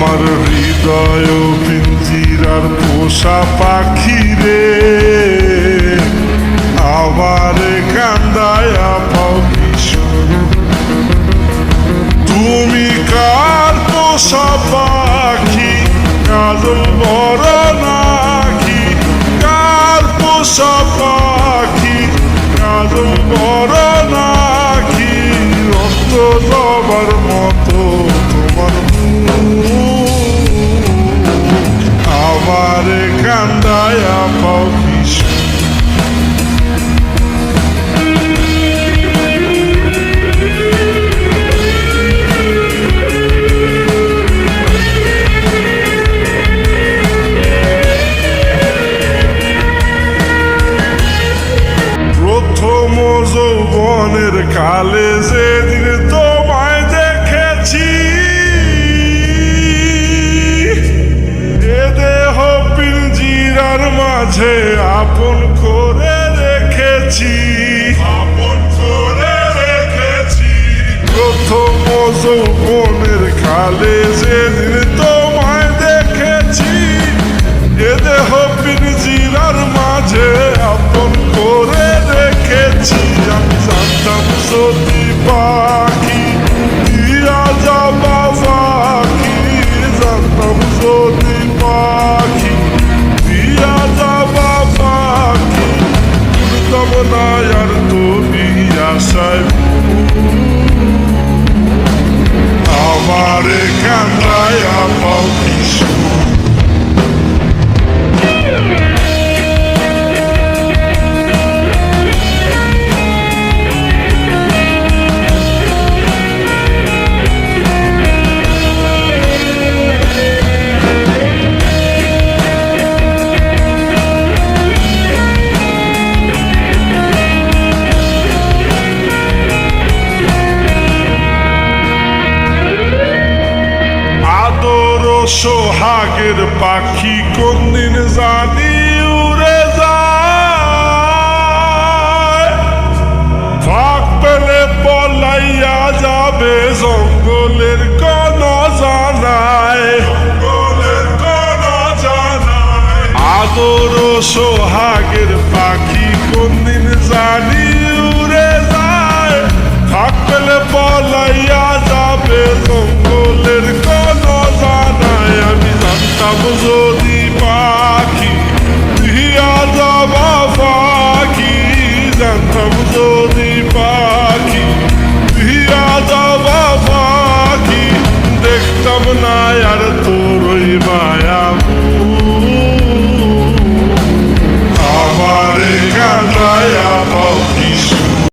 আমার হৃদয় পিঞ্জিরার পোষা পাখি রে, আবার কান্দায়া পাও কিশোর। তুমি কার পোষা পাখি, কাজল বড় নাকি? কার পোষা পাখি, কাজল বড় নাকি? রক্ত জবার মতো তোমার আবার কান্দায়া পাও কিশোর। প্রথম যৌবনের কালে যেদিন তোমায় দেখেছি, এ দেহ পিঞ্জিরার মাঝে আপন করে রেখেছি, আপন করে রেখেছি। প্রথম যৌবনের কালে যেদিন তোমায় দেখেছি, এ দেহ পিঞ্জিরার মাঝে আপন করে রেখেছি। আমি জানতাম যদি পাখি দিয়া যাবা পাখি, জানতাম যদি পাখি দিয়া যাবা পাখি, উঠতাম না আর তুমি আশায়। আমার কান্দায়া পাও কিশোর। সোহাগের পাখি কোনদিন জানি উড়ে যায়, ফাঁক পেলে পলাইয়া যাবে জঙ্গলের কোন জানায়, জঙ্গলের কোন জানায়। আদর সোহাগের পাখি কোনদিন জানি উড়ে যায়, ফাঁক পেলে পলাইয়া যাবে জঙ্গলের কোন জানায়। আমি জানতাম যদি পাখি দিয়া যাবা পাখি, জানতাম যদি পাখি দিয়া যাবা পাখি, দেখতাম না